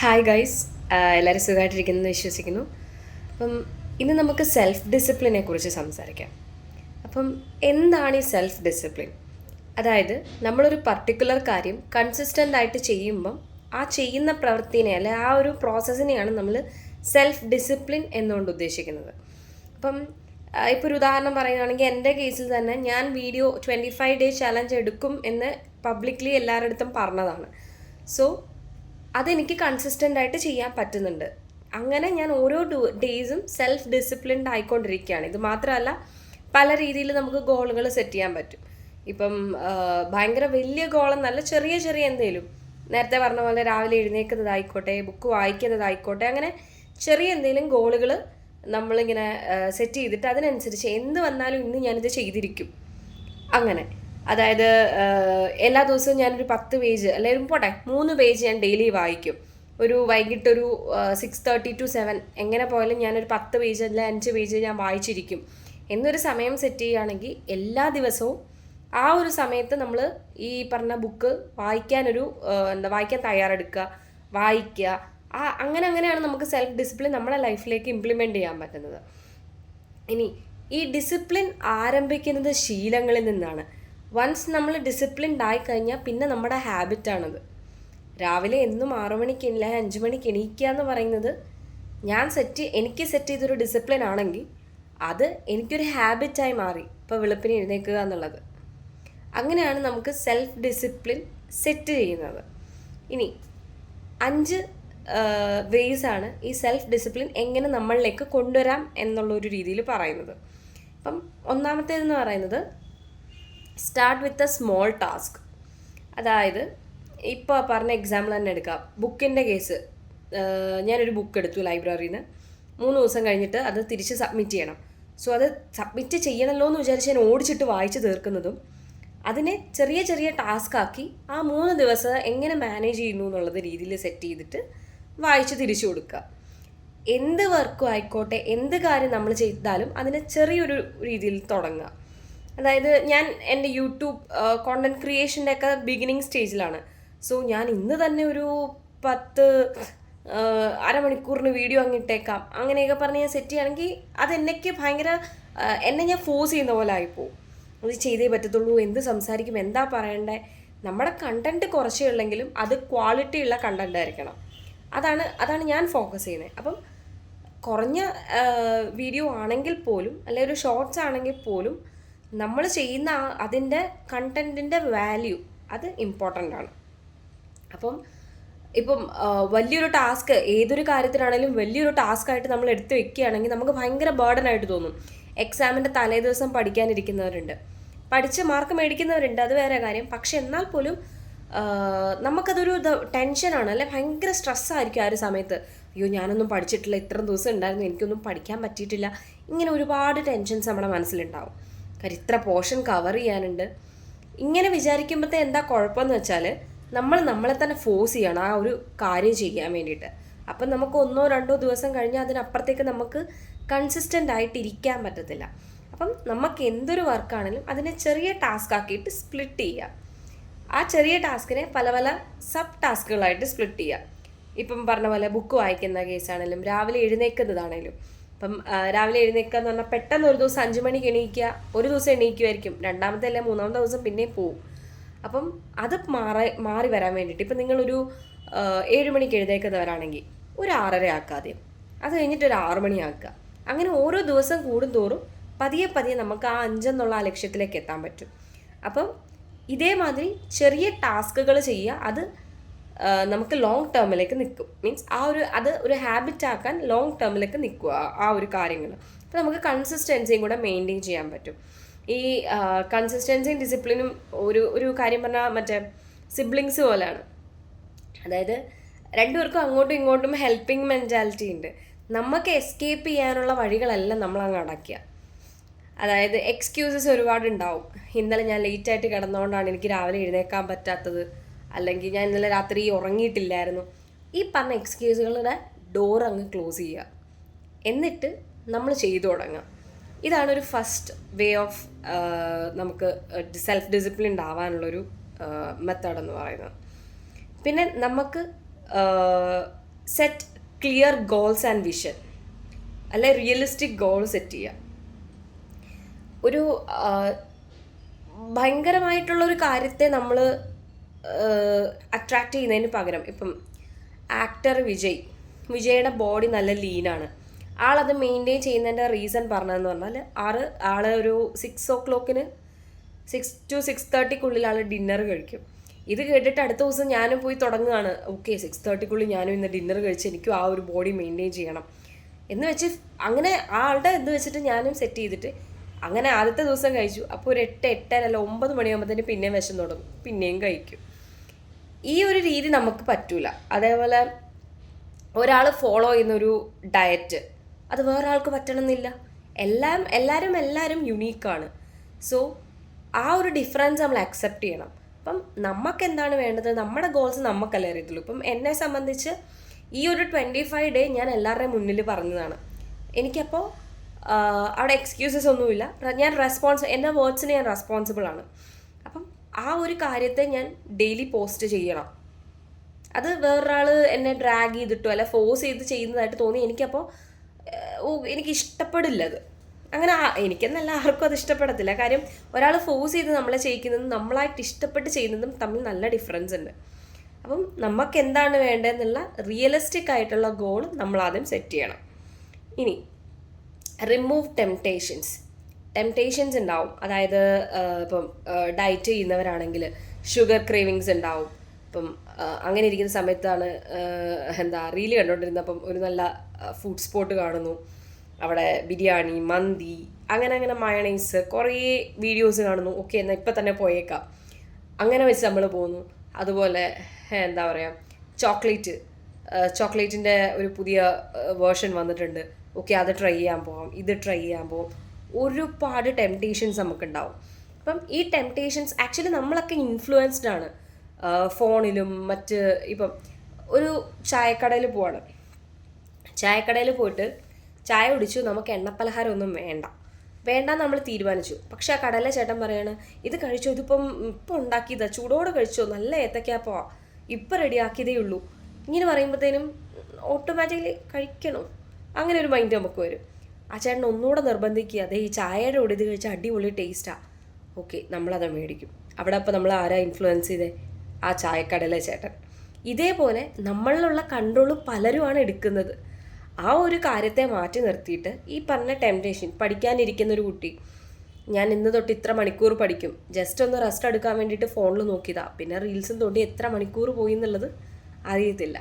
Hi guys, എല്ലാവരും സുഖമായിട്ടിരിക്കുന്നു വിശ്വസിക്കുന്നു. അപ്പം ഇന്ന് നമുക്ക് സെൽഫ് ഡിസിപ്ലിനെ കുറിച്ച് സംസാരിക്കാം. അപ്പം എന്താണ് ഈ സെൽഫ് ഡിസിപ്ലിൻ? അതായത് നമ്മളൊരു പർട്ടിക്കുലർ കാര്യം കൺസിസ്റ്റൻ്റ് ആയിട്ട് ചെയ്യുമ്പം ആ ചെയ്യുന്ന പ്രവൃത്തിനെ അല്ലെ ആ ഒരു പ്രോസസ്സിനെയാണ് നമ്മൾ സെൽഫ് ഡിസിപ്ലിൻ എന്നുകൊണ്ട് ഉദ്ദേശിക്കുന്നത്. അപ്പം ഇപ്പോൾ ഒരു ഉദാഹരണം പറയുകയാണെങ്കിൽ എൻ്റെ കേസിൽ തന്നെ ഞാൻ വീഡിയോ 25 ഡേ ചാലഞ്ച് എടുക്കും എന്ന് പബ്ലിക്ലി എല്ലാവരുടെ അടുത്തും പറഞ്ഞതാണ്. സോ അതെനിക്ക് കൺസിസ്റ്റൻ്റ് ആയിട്ട് ചെയ്യാൻ പറ്റുന്നുണ്ട്. അങ്ങനെ ഞാൻ ഓരോ ഡേയ്സും സെൽഫ് ഡിസിപ്ലിൻഡ് ആയിക്കൊണ്ടിരിക്കുകയാണ്. ഇത് മാത്രമല്ല, പല രീതിയിൽ നമുക്ക് ഗോളുകൾ സെറ്റ് ചെയ്യാൻ പറ്റും. ഇപ്പം ഭയങ്കര വലിയ ഗോളെന്നല്ല, ചെറിയ ചെറിയ എന്തെങ്കിലും, നേരത്തെ പറഞ്ഞ പോലെ രാവിലെ എഴുന്നേൽക്കുന്നതായിക്കോട്ടെ, ബുക്ക് വായിക്കുന്നതായിക്കോട്ടെ, അങ്ങനെ ചെറിയ എന്തെങ്കിലും ഗോളുകൾ നമ്മളിങ്ങനെ സെറ്റ് ചെയ്തിട്ട് അതിനനുസരിച്ച് എന്ത് വന്നാലും ഇന്ന് ഞാനിത് ചെയ്തിരിക്കും. അങ്ങനെ അതായത് എല്ലാ ദിവസവും ഞാനൊരു 10 പേജ് അല്ലെങ്കിൽ പോട്ടെ 3 പേജ് ഞാൻ ഡെയിലി വായിക്കും. ഒരു വൈകിട്ടൊരു 6:30 to 7 എങ്ങനെ പോയാലും ഞാനൊരു 10 പേജ് അല്ലെങ്കിൽ 5 പേജ് ഞാൻ വായിച്ചിരിക്കും എന്നൊരു സമയം സെറ്റ് ചെയ്യുകയാണെങ്കിൽ എല്ലാ ദിവസവും ആ ഒരു സമയത്ത് നമ്മൾ ഈ പറഞ്ഞ ബുക്ക് വായിക്കാനൊരു വായിക്കാൻ തയ്യാറെടുക്കുക, വായിക്കുക. അങ്ങനെയാണ് നമുക്ക് സെൽഫ് ഡിസിപ്ലിൻ നമ്മുടെ ലൈഫിലേക്ക് ഇംപ്ലിമെൻറ്റ് ചെയ്യാൻ പറ്റുന്നത്. ഇനി ഈ ഡിസിപ്ലിൻ ആരംഭിക്കുന്നത് ശീലങ്ങളിൽ നിന്നാണ്. വൺസ് നമ്മൾ ഡിസിപ്ലിൻഡ് ആയിക്കഴിഞ്ഞാൽ പിന്നെ നമ്മുടെ ഹാബിറ്റാണത്. രാവിലെ എന്നും 6 മണിക്ക് അല്ലെങ്കിൽ 5 മണിക്ക് എണീക്കുക എന്ന് പറയുന്നത് എനിക്ക് സെറ്റ് ചെയ്തൊരു ഡിസിപ്ലിൻ ആണെങ്കിൽ അത് എനിക്കൊരു ഹാബിറ്റായി മാറി. ഇപ്പോൾ വെളുപ്പിന് എഴുന്നേൽക്കുക എന്നുള്ളത്. അങ്ങനെയാണ് നമുക്ക് സെൽഫ് ഡിസിപ്ലിൻ സെറ്റ് ചെയ്യുന്നത്. ഇനി 5 വേയ്സാണ് ഈ സെൽഫ് ഡിസിപ്ലിൻ എങ്ങനെ നമ്മളിലേക്ക് കൊണ്ടുവരാം എന്നുള്ളൊരു രീതിയിൽ പറയുന്നത്. അപ്പം ഒന്നാമത്തേതെന്ന് പറയുന്നത് start with a small task. അതായത് ഇപ്പോൾ പറഞ്ഞ എക്സാമ്പിൾ തന്നെ എടുക്കാം. ബുക്കിൻ്റെ കേസ്, ഞാനൊരു ബുക്ക് എടുത്തു ലൈബ്രറിയിൽ നിന്ന്. 3 ദിവസം കഴിഞ്ഞിട്ട് അത് തിരിച്ച് സബ്മിറ്റ് ചെയ്യണം. സോ അത് സബ്മിറ്റ് ചെയ്യണമല്ലോ എന്ന് വിചാരിച്ച് ഞാൻ ഓടിച്ചിട്ട് വായിച്ച് തീർക്കുന്നതും അതിനെ ചെറിയ ചെറിയ ടാസ്ക് ആക്കി ആ 3 ദിവസം എങ്ങനെ മാനേജ് ചെയ്യുന്നു എന്നുള്ളത് രീതിയിൽ സെറ്റ് ചെയ്തിട്ട് വായിച്ച് തിരിച്ചു കൊടുക്കുക. എന്ത് വർക്കും ആയിക്കോട്ടെ, എന്ത് കാര്യം നമ്മൾ ചെയ്താലും അതിനെ ചെറിയൊരു രീതിയിൽ തുടങ്ങുക. അതായത് ഞാൻ എൻ്റെ യൂട്യൂബ് കോണ്ടൻറ് ക്രിയേഷൻ്റെ ഒക്കെ ബിഗിനിങ് സ്റ്റേജിലാണ്. സോ ഞാൻ ഇന്ന് തന്നെ ഒരു 10 അരമണിക്കൂറിന് വീഡിയോ അങ്ങിട്ടേക്കാം അങ്ങനെയൊക്കെ പറഞ്ഞ് ഞാൻ സെറ്റ് ചെയ്യുകയാണെങ്കിൽ അതെന്നൊക്കെ ഭയങ്കര എന്നെ ഞാൻ ഫോഴ്സ് ചെയ്യുന്ന പോലെ ആയിപ്പോവും. അത് ചെയ്തേ പറ്റത്തുള്ളൂ, എന്ത് സംസാരിക്കും, എന്താ പറയണ്ടേ. നമ്മുടെ കണ്ടൻറ്റ് കുറച്ചേ ഉള്ളെങ്കിലും അത് ക്വാളിറ്റി ഉള്ള കണ്ടൻറ്റ് ആയിരിക്കണം. അതാണ് ഞാൻ ഫോക്കസ് ചെയ്യുന്നത്. അപ്പം കുറഞ്ഞ വീഡിയോ ആണെങ്കിൽ പോലും അല്ലെങ്കിൽ ഒരു ഷോർട്സ് ആണെങ്കിൽ പോലും നമ്മൾ ചെയ്യുന്ന അതിൻ്റെ കണ്ടൻറ്റിൻ്റെ വാല്യൂ അത് ഇമ്പോർട്ടൻ്റ് ആണ്. ഇപ്പം വലിയൊരു ടാസ്ക് ഏതൊരു കാര്യത്തിനാണെങ്കിലും വലിയൊരു ടാസ്ക്കായിട്ട് നമ്മൾ എടുത്ത് വെക്കുകയാണെങ്കിൽ നമുക്ക് ഭയങ്കര ബേർഡനായിട്ട് തോന്നും. എക്സാമിൻ്റെ തലേ ദിവസം പഠിക്കാനിരിക്കുന്നവരുണ്ട്, പഠിച്ച് മാർക്ക് മേടിക്കുന്നവരുണ്ട്, അത് വേറെ കാര്യം. പക്ഷെ എന്നാൽ പോലും നമുക്കതൊരു ടെൻഷനാണ്, അല്ലെ ഭയങ്കര സ്ട്രെസ്സായിരിക്കും ആ ഒരു സമയത്ത്. അയ്യോ ഞാനൊന്നും പഠിച്ചിട്ടില്ല, ഇത്ര ദിവസം ഉണ്ടായിരുന്നു, എനിക്കൊന്നും പഠിക്കാൻ പറ്റിയിട്ടില്ല. ഇങ്ങനെ ഒരുപാട് ടെൻഷൻസ് നമ്മുടെ മനസ്സിലുണ്ടാവും. കാര്യം ഇത്ര പോർഷൻ കവർ ചെയ്യാനുണ്ട്. ഇങ്ങനെ വിചാരിക്കുമ്പോഴത്തെ എന്താ കുഴപ്പമെന്ന് വെച്ചാൽ നമ്മളെ തന്നെ ഫോഴ്സ് ചെയ്യണം ആ ഒരു കാര്യം ചെയ്യാൻ വേണ്ടിയിട്ട്. അപ്പം നമുക്ക് 1-2 ദിവസം കഴിഞ്ഞാൽ അതിനപ്പുറത്തേക്ക് നമുക്ക് കൺസിസ്റ്റൻ്റ് ആയിട്ട് ഇരിക്കാൻ പറ്റത്തില്ല. അപ്പം നമുക്ക് എന്തൊരു വർക്കാണെങ്കിലും അതിനെ ചെറിയ ടാസ്ക് ആക്കിയിട്ട് സ്പ്ലിറ്റ് ചെയ്യുക. ആ ചെറിയ ടാസ്കിനെ പല പല സബ് ടാസ്കുകളായിട്ട് സ്പ്ലിറ്റ് ചെയ്യുക. ഇപ്പം പറഞ്ഞ പോലെ ബുക്ക് വായിക്കുന്ന കേസാണെങ്കിലും രാവിലെ എഴുന്നേൽക്കുന്നതാണെങ്കിലും. അപ്പം രാവിലെ എഴുന്നേൽക്കുക എന്ന് പറഞ്ഞാൽ പെട്ടെന്ന് ഒരു ദിവസം 5 മണിക്ക് എണീക്കുക, ഒരു ദിവസം എണീക്കുമായിരിക്കും, 2-ാമത്തെ അല്ലെങ്കിൽ 3-ാമത്തെ ദിവസം പിന്നെയും പോവും. അപ്പം അത് മാറി വരാൻ വേണ്ടിയിട്ട് ഇപ്പം നിങ്ങളൊരു 7 മണിക്ക് എഴുന്നേൽക്കുന്നവരാണെങ്കിൽ ഒരു 6:30 ആക്കുക ആദ്യം, അത് കഴിഞ്ഞിട്ട് ഒരു 6 മണി ആക്കുക. അങ്ങനെ ഓരോ ദിവസം കൂടുന്തോറും പതിയെ പതിയെ നമുക്ക് ആ 5 എന്നുള്ള ആ ലക്ഷ്യത്തിലേക്ക് എത്താൻ പറ്റും. അപ്പം ഇതേമാതിരി ചെറിയ ടാസ്കുകൾ ചെയ്യുക. അത് നമുക്ക് ലോങ് ടേമിലേക്ക് നിൽക്കും. മീൻസ് അത് ഒരു ഹാബിറ്റ് ആക്കാൻ ലോങ് ടേമിലേക്ക് നിൽക്കുക ആ ഒരു കാര്യങ്ങൾ. അപ്പോൾ നമുക്ക് കൺസിസ്റ്റൻസിയും കൂടെ മെയിൻറ്റെയിൻ ചെയ്യാൻ പറ്റും. ഈ കൺസിസ്റ്റൻസിയും ഡിസിപ്ലിനും ഒരു കാര്യം പറഞ്ഞാൽ മറ്റേ സിബ്ലിങ്സ് പോലെയാണ്. അതായത് രണ്ടുപേർക്കും അങ്ങോട്ടും ഇങ്ങോട്ടും ഹെൽപ്പിംഗ് മെൻറ്റാലിറ്റി ഉണ്ട്. നമുക്ക് എസ്കേപ്പ് ചെയ്യാനുള്ള വഴികളെല്ലാം നമ്മളങ്ങ് അടയ്ക്കുക. അതായത് എക്സ്ക്യൂസസ് ഒരുപാടുണ്ടാവും. ഇന്നലെ ഞാൻ ലേറ്റായിട്ട് കിടന്നുകൊണ്ടാണ് എനിക്ക് രാവിലെ എഴുന്നേൽക്കാൻ പറ്റാത്തത്, അല്ലെങ്കിൽ ഞാൻ ഇന്നലെ രാത്രി ഉറങ്ങിയിട്ടില്ലായിരുന്നു. ഈ പറഞ്ഞ എക്സ്ക്യൂസുകളുടെ ഡോർ അങ്ങ് ക്ലോസ് ചെയ്യുക, എന്നിട്ട് നമ്മൾ ചെയ്തു തുടങ്ങുക. ഇതാണ് ഒരു ഫസ്റ്റ് വേ ഓഫ് നമുക്ക് സെൽഫ് ഡിസിപ്ലിൻഡ് ആവാനുള്ളൊരു മെത്തേഡ് എന്ന് പറയുന്നത്. പിന്നെ നമുക്ക് set clear goals and vision, അല്ലെ റിയലിസ്റ്റിക് ഗോൾ സെറ്റ് ചെയ്യുക. ഒരു ഭയങ്കരമായിട്ടുള്ളൊരു കാര്യത്തെ നമ്മൾ അട്രാക്റ്റ് ചെയ്യുന്നതിന് പകരം, ഇപ്പം ആക്ടർ വിജയുടെ ബോഡി നല്ല ലീനാണ്, ആളത് മെയിൻറ്റെയിൻ ചെയ്യുന്നതിൻ്റെ റീസൺ പറഞ്ഞതെന്ന് പറഞ്ഞാൽ ആൾ ഒരു 6 to 6:30 ആൾ ഡിന്നർ കഴിക്കും. ഇത് കേട്ടിട്ട് അടുത്ത ദിവസം ഞാനും പോയി തുടങ്ങുകയാണ്, ഓക്കെ 6:30 ഞാനും ഇന്ന് ഡിന്നർ കഴിച്ച് എനിക്കും ആ ഒരു ബോഡി മെയിൻറ്റെയിൻ ചെയ്യണം എന്ന് വെച്ച് അങ്ങനെ ആളുടെ ഇത് വെച്ചിട്ട് ഞാനും സെറ്റ് ചെയ്തിട്ട് അങ്ങനെ ആദ്യത്തെ ദിവസം കഴിച്ചു. അപ്പോൾ ഒരു 8-8:30 അല്ല 9 മണിയാകുമ്പോഴത്തേന് പിന്നെയും വിശന്ന് തുടങ്ങും, പിന്നെയും കഴിക്കും. ഈ ഒരു രീതി നമുക്ക് പറ്റൂല. അതേപോലെ ഒരാൾ ഫോളോ ചെയ്യുന്നൊരു ഡയറ്റ് അത് വേറൊരാൾക്ക് പറ്റണമെന്നില്ല. എല്ലാവരും യുണീക്കാണ്. സോ ആ ഒരു ഡിഫറൻസ് നമ്മൾ അക്സെപ്റ്റ് ചെയ്യണം. അപ്പം നമുക്ക് എന്താണ് വേണ്ടത്, നമ്മുടെ ഗോൾസ് നമുക്കല്ലേ അറിയത്തുള്ളൂ. ഇപ്പം എന്നെ സംബന്ധിച്ച് ഈ ഒരു 25 ഡേ ഞാൻ എല്ലാവരുടെയും മുന്നിൽ പറഞ്ഞതാണ്. എനിക്കപ്പോൾ അവിടെ എക്സ്ക്യൂസസ് ഒന്നുമില്ല. ഞാൻ എൻ്റെ വേർഡ്സിന് ഞാൻ റെസ്പോൺസിബിൾ ആണ്. അപ്പം ആ ഒരു കാര്യത്തെ ഞാൻ ഡെയിലി പോസ്റ്റ് ചെയ്യണം. അത് വേറൊരാൾ എന്നെ ഡ്രാഗ് ചെയ്തിട്ടോ അല്ല ഫോഴ്സ് ചെയ്ത് ചെയ്യുന്നതായിട്ട് തോന്നി എനിക്കപ്പോൾ എനിക്ക് ഇഷ്ടപ്പെടില്ല അത്. അങ്ങനെ എനിക്കെന്നല്ല ആർക്കും അത് ഇഷ്ടപ്പെടത്തില്ല. കാര്യം ഒരാൾ ഫോഴ്സ് ചെയ്ത് നമ്മളെ ചെയ്യിക്കുന്നതും നമ്മളായിട്ട് ഇഷ്ടപ്പെട്ട് ചെയ്യുന്നതും തമ്മിൽ നല്ല ഡിഫറൻസ് ഉണ്ട്. അപ്പം നമുക്ക് എന്താണ് വേണ്ടതെന്നുള്ള റിയലിസ്റ്റിക് ആയിട്ടുള്ള ഗോൾ നമ്മൾ ആദ്യം സെറ്റ് ചെയ്യണം. ഇനി റിമൂവ് ടെംപ്റ്റേഷൻസ് ഉണ്ടാവും. അതായത് ഇപ്പം ഡയറ്റ് ചെയ്യുന്നവരാണെങ്കിൽ ഷുഗർ ക്രേവിങ്സ് ഉണ്ടാവും. ഇപ്പം അങ്ങനെ ഇരിക്കുന്ന സമയത്താണ് റീല് കണ്ടുകൊണ്ടിരുന്നപ്പം ഒരു നല്ല ഫുഡ് സ്പോട്ട് കാണുന്നു, അവിടെ ബിരിയാണി, മന്തി, അങ്ങനെ മയണൈസ് കുറേ വീഡിയോസ് കാണുന്നു. ഓക്കെ എന്നാൽ ഇപ്പം തന്നെ പോയേക്കാം, അങ്ങനെ വെച്ച് നമ്മൾ പോകുന്നു. അതുപോലെ ചോക്ലേറ്റിൻ്റെ ഒരു പുതിയ വേർഷൻ വന്നിട്ടുണ്ട്, ഓക്കെ അത് ട്രൈ ചെയ്യാൻ പോകാം, ഇത് ട്രൈ ചെയ്യാൻ പോകാം. ഒരുപാട് ടെംപ്റ്റേഷൻസ് നമുക്കുണ്ടാവും. അപ്പം ഈ ടെംപ്റ്റേഷൻസ് ആക്ച്വലി നമ്മളൊക്കെ ഇൻഫ്ലുവൻസ്ഡ് ആണ്. ഫോണിലും ഇപ്പം ഒരു ചായക്കടയിൽ പോയിട്ട് ചായ കുടിച്ചു, നമുക്ക് എണ്ണപ്പലഹാരം ഒന്നും വേണ്ട നമ്മൾ തീരുമാനിച്ചു. പക്ഷെ ആ കടയിലെ ചേട്ടൻ പറയാണ്, ഇത് കഴിച്ചോ, ഇപ്പം ഉണ്ടാക്കിയതാ, ചൂടോടെ കഴിച്ചോ, നല്ല ഏത്തക്കാപ്പോ ഇപ്പം റെഡിയാക്കിയതേ ഉള്ളൂ. ഇങ്ങനെ പറയുമ്പോഴത്തേനും ഓട്ടോമാറ്റിക്കലി കഴിക്കണോ അങ്ങനെ ഒരു മൈൻഡ് നമുക്ക് വരും. ആ ചേട്ടൻ ഒന്നുകൂടെ നിർബന്ധിക്കുക, അതേ ഈ ചായയുടെ കൂടെ ഇത് കഴിച്ചാൽ അടിപൊളി ടേസ്റ്റാണ്, ഓക്കെ നമ്മളത് മേടിക്കും. അവിടെ അപ്പോൾ നമ്മൾ ആരാ ഇൻഫ്ലുവൻസ് ചെയ്തേ? ആ ചായക്കടയിലെ ചേട്ടൻ. ഇതേപോലെ നമ്മളിലുള്ള കൺട്രോൾ പലരുമാണ് എടുക്കുന്നത്. ആ ഒരു കാര്യത്തെ മാറ്റി നിർത്തിയിട്ട് ഈ പറഞ്ഞ ടെംപ്റ്റേഷൻ, പഠിക്കാനിരിക്കുന്ന ഒരു കുട്ടി, ഞാൻ ഇന്ന് തൊട്ട് ഇത്ര മണിക്കൂർ പഠിക്കും, ജസ്റ്റ് ഒന്ന് റെസ്റ്റ് എടുക്കാൻ വേണ്ടിയിട്ട് ഫോണിൽ നോക്കിയതാ, പിന്നെ റീൽസും തോണ്ടി എത്ര മണിക്കൂർ പോയി എന്നുള്ളത് അറിയത്തില്ല.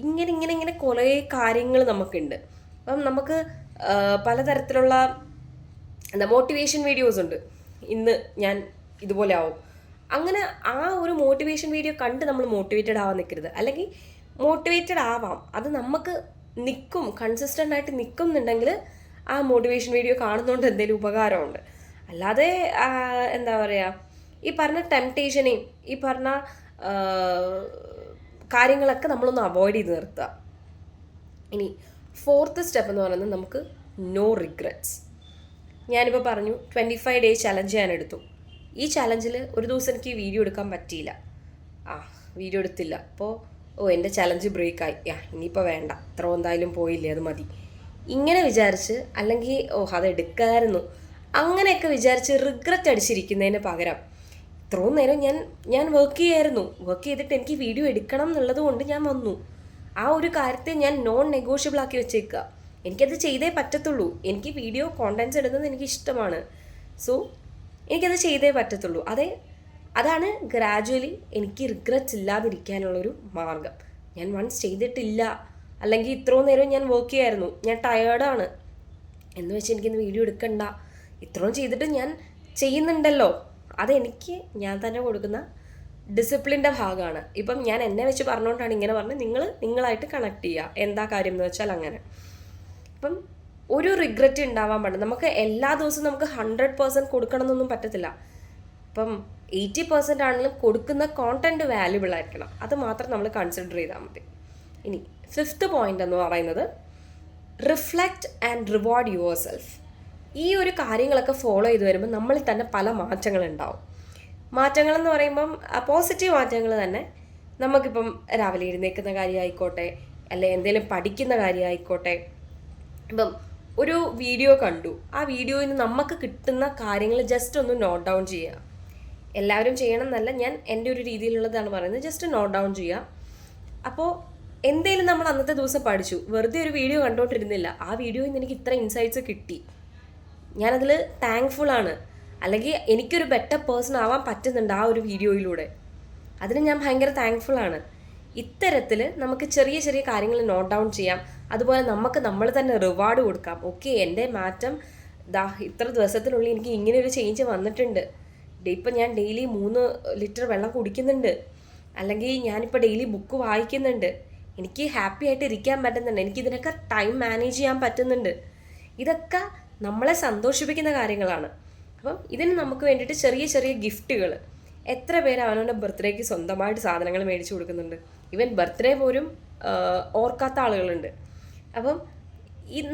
ഇങ്ങനെ കുറേ കാര്യങ്ങൾ നമുക്കുണ്ട്. അപ്പം നമുക്ക് പലതരത്തിലുള്ള മോട്ടിവേഷൻ വീഡിയോസ് ഉണ്ട്. ഇന്ന് ഞാൻ ഇതുപോലെ ആവും, അങ്ങനെ ആ ഒരു മോട്ടിവേഷൻ വീഡിയോ കണ്ട് നമ്മൾ മോട്ടിവേറ്റഡ് ആവാൻ നിൽക്കരുത്. അല്ലെങ്കിൽ മോട്ടിവേറ്റഡ് ആവാം, അത് നമുക്ക് കൺസിസ്റ്റൻ്റ് ആയിട്ട് നിൽക്കുന്നുണ്ടെങ്കിൽ ആ മോട്ടിവേഷൻ വീഡിയോ കാണുന്നതുകൊണ്ട് എന്തെങ്കിലും ഉപകാരമുണ്ട്. അല്ലാതെ ഈ പറഞ്ഞ ടെംപ്റ്റേഷനെയും ഈ പറഞ്ഞ കാര്യങ്ങളൊക്കെ നമ്മളൊന്ന് അവോയ്ഡ് ചെയ്ത് നിർത്തുക. ഇനി 4th സ്റ്റെപ്പ് എന്ന് പറയുന്നത് നമുക്ക് നോ റിഗ്രറ്റ്സ്. ഞാനിപ്പോൾ പറഞ്ഞു 25 ഡേ ചലഞ്ച് ഞാൻ എടുത്തു. ഈ ചലഞ്ചിൽ ഒരു ദിവസം എനിക്ക് വീഡിയോ എടുക്കാൻ പറ്റിയില്ല, വീഡിയോ എടുത്തില്ല. അപ്പോൾ എൻ്റെ ചലഞ്ച് ബ്രേക്കായി, ഇനിയിപ്പോൾ വേണ്ട, ഇത്ര എന്തായാലും പോയില്ലേ, അത് മതി, ഇങ്ങനെ വിചാരിച്ച്, അല്ലെങ്കിൽ അത് എടുക്കാമായിരുന്നു അങ്ങനെയൊക്കെ വിചാരിച്ച് റിഗ്രറ്റ് അടിച്ചിരിക്കുന്നതിന് പകരം ഇത്രയും നേരം ഞാൻ വർക്ക് ചെയ്തിട്ട് എനിക്ക് വീഡിയോ എടുക്കണം എന്നുള്ളത് കൊണ്ട് ഞാൻ വന്നു. ആ ഒരു കാര്യത്തെ ഞാൻ നോൺ നെഗോഷ്യബിൾ ആക്കി വെച്ചേക്കുക. എനിക്കത് ചെയ്തേ പറ്റത്തുള്ളൂ. എനിക്ക് വീഡിയോ കോണ്ടൻറ്റ്സ് ഇടുന്നത് എനിക്ക് ഇഷ്ടമാണ്. സോ എനിക്കത് ചെയ്തേ പറ്റത്തുള്ളൂ. അതാണ് ഗ്രാജുവലി എനിക്ക് റിഗ്രറ്റ്സ് ഇല്ലാതിരിക്കാനുള്ളൊരു മാർഗം. ഞാൻ വൺസ് ചെയ്തിട്ടില്ല, അല്ലെങ്കിൽ ഇത്രയും നേരം ഞാൻ വർക്ക് ചെയ്യായിരുന്നു, ഞാൻ ടയേർഡാണ് എന്ന് വെച്ച് എനിക്കിന്ന് വീഡിയോ എടുക്കണ്ട, ഇത്രയും ചെയ്തിട്ട് ഞാൻ ചെയ്യുന്നുണ്ടല്ലോ, അതെനിക്ക് ഞാൻ തന്നെ കൊടുക്കുന്ന ഡിസിപ്ലിൻ്റെ ഭാഗമാണ്. ഇപ്പം ഞാൻ എന്നെ വെച്ച് പറഞ്ഞുകൊണ്ടാണ് ഇങ്ങനെ പറഞ്ഞത്. നിങ്ങളായിട്ട് കണക്ട് ചെയ്യുക, എന്താ കാര്യം എന്ന് വെച്ചാൽ അങ്ങനെ. അപ്പം ഒരു റിഗ്രറ്റ് ഉണ്ടാവാൻ പാടില്ല. നമുക്ക് എല്ലാ ദിവസവും നമുക്ക് 100% കൊടുക്കണം എന്നൊന്നും പറ്റത്തില്ല. ഇപ്പം 80% ആണെങ്കിലും കൊടുക്കുന്ന കോണ്ടന്റ് വാല്യുബിൾ ആയിരിക്കണം. അത് മാത്രം നമ്മൾ കൺസിഡർ ചെയ്താൽ മതി. ഇനി 5th പോയിന്റ് എന്ന് പറയുന്നത് reflect and reward your self. ഈ ഒരു കാര്യങ്ങളൊക്കെ ഫോളോ ചെയ്ത് വരുമ്പോൾ നമ്മളിൽ തന്നെ പല മാറ്റങ്ങളുണ്ടാവും. മാറ്റങ്ങളെന്ന് പറയുമ്പം പോസിറ്റീവ് മാറ്റങ്ങൾ തന്നെ. നമുക്കിപ്പം രാവിലെ എഴുന്നേൽക്കുന്ന കാര്യമായിക്കോട്ടെ, അല്ലെ എന്തെങ്കിലും പഠിക്കുന്ന കാര്യമായിക്കോട്ടെ. ഇപ്പം ഒരു വീഡിയോ കണ്ടു, ആ വീഡിയോയിൽ നിന്ന് നമുക്ക് കിട്ടുന്ന കാര്യങ്ങൾ ജസ്റ്റ് ഒന്ന് നോട്ട് ഡൗൺ ചെയ്യുക. എല്ലാവരും ചെയ്യണം എന്നല്ല, ഞാൻ എൻ്റെ ഒരു രീതിയിലുള്ളതാണ് പറയുന്നത്. ജസ്റ്റ് നോട്ട് ഡൗൺ ചെയ്യുക. അപ്പോൾ എന്തേലും നമ്മൾ അന്നത്തെ ദിവസം പഠിച്ചു. വെറുതെ ഒരു വീഡിയോ കണ്ടോണ്ടിരുന്നില്ല, ആ വീഡിയോയിൽ നിന്ന് എനിക്ക് ഇത്ര ഇൻസൈറ്റ്സ് കിട്ടി, ഞാനതിൽ താങ്ക്ഫുൾ ആണ്, അല്ലെങ്കിൽ എനിക്കൊരു ബെറ്റർ പേഴ്സൺ ആവാൻ പറ്റുന്നുണ്ട് ആ ഒരു വീഡിയോയിലൂടെ, അതിന് ഞാൻ ഭയങ്കര താങ്ക്ഫുൾ ആണ്. ഇത്തരത്തിൽ നമുക്ക് ചെറിയ ചെറിയ കാര്യങ്ങൾ നോട്ട് ഡൗൺ ചെയ്യാം. അതുപോലെ നമുക്ക് നമ്മൾ തന്നെ റിവാർഡ് കൊടുക്കാം. ഓക്കെ, എൻ്റെ മാറ്റം ഇത്ര ദിവസത്തിനുള്ളിൽ എനിക്ക് ഇങ്ങനെ ഒരു ചേഞ്ച് വന്നിട്ടുണ്ട്. ഇപ്പം ഞാൻ ഡെയിലി 3 ലിറ്റർ വെള്ളം കുടിക്കുന്നുണ്ട്, അല്ലെങ്കിൽ ഞാനിപ്പോൾ ഡെയിലി ബുക്ക് വായിക്കുന്നുണ്ട്, എനിക്ക് ഹാപ്പി ആയിട്ട് ഇരിക്കാൻ പറ്റുന്നുണ്ട്, എനിക്ക് ഇതിനൊക്കെ ടൈം മാനേജ് ചെയ്യാൻ പറ്റുന്നുണ്ട്. ഇതൊക്കെ നമ്മളെ സന്തോഷിപ്പിക്കുന്ന കാര്യങ്ങളാണ്. അപ്പം ഇതിന് നമുക്ക് വേണ്ടിയിട്ട് ചെറിയ ചെറിയ ഗിഫ്റ്റുകൾ, എത്ര പേര് അവനവൻ്റെ ബർത്ത്ഡേക്ക് സ്വന്തമായിട്ട് സാധനങ്ങൾ മേടിച്ചു കൊടുക്കുന്നുണ്ട്. ഈവൻ ബർത്ത്ഡേ പോലും ഓർക്കാത്ത ആളുകളുണ്ട്. അപ്പം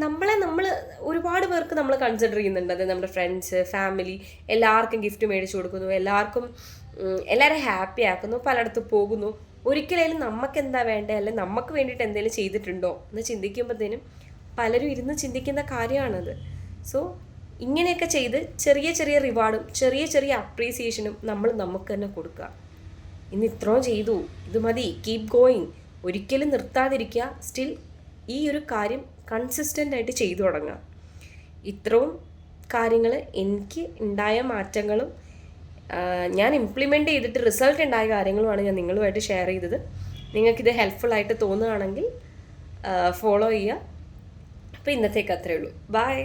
നമ്മൾ ഒരുപാട് പേർക്ക് നമ്മൾ കൺസിഡർ ചെയ്യുന്നുണ്ട്. അത് നമ്മുടെ ഫ്രണ്ട്സ്, ഫാമിലി, എല്ലാവർക്കും ഗിഫ്റ്റ് മേടിച്ചു കൊടുക്കുന്നു, എല്ലാവരും ഹാപ്പി ആക്കുന്നു, പലയിടത്തും പോകുന്നു. ഒരിക്കലും നമുക്ക് എന്താ വേണ്ടത്, അല്ലെങ്കിൽ നമുക്ക് വേണ്ടിയിട്ട് എന്തെങ്കിലും ചെയ്തിട്ടുണ്ടോ എന്ന് ചിന്തിക്കുമ്പോഴത്തേനും പലരും ഇരുന്ന് ചിന്തിക്കുന്ന കാര്യമാണത്. സോ ഇങ്ങനെയൊക്കെ ചെയ്ത് ചെറിയ ചെറിയ റിവാർഡും ചെറിയ ചെറിയ അപ്രീസിയേഷനും നമ്മൾ നമുക്ക് തന്നെ കൊടുക്കുക. ഇന്ന് ഇത്രയും ചെയ്തു, ഇത് മതി, കീപ് ഗോയിങ്, ഒരിക്കലും നിർത്താതിരിക്കുക. സ്റ്റിൽ ഈ ഒരു കാര്യം കൺസിസ്റ്റൻ്റ് ആയിട്ട് ചെയ്തു തുടങ്ങുക. ഇത്രയും കാര്യങ്ങൾ എനിക്ക് ഉണ്ടായ മാറ്റങ്ങളും ഞാൻ ഇംപ്ലിമെൻ്റ് ചെയ്തിട്ട് റിസൾട്ട് ഉണ്ടായ കാര്യങ്ങളുമാണ് ഞാൻ നിങ്ങളുമായിട്ട് ഷെയർ ചെയ്തത്. നിങ്ങൾക്കിത് ഹെൽപ്ഫുൾ ആയിട്ട് തോന്നുകയാണെങ്കിൽ ഫോളോ ചെയ്യുക. അപ്പോൾ ഇന്നത്തേക്ക് അത്രയേ ഉള്ളൂ. ബൈ.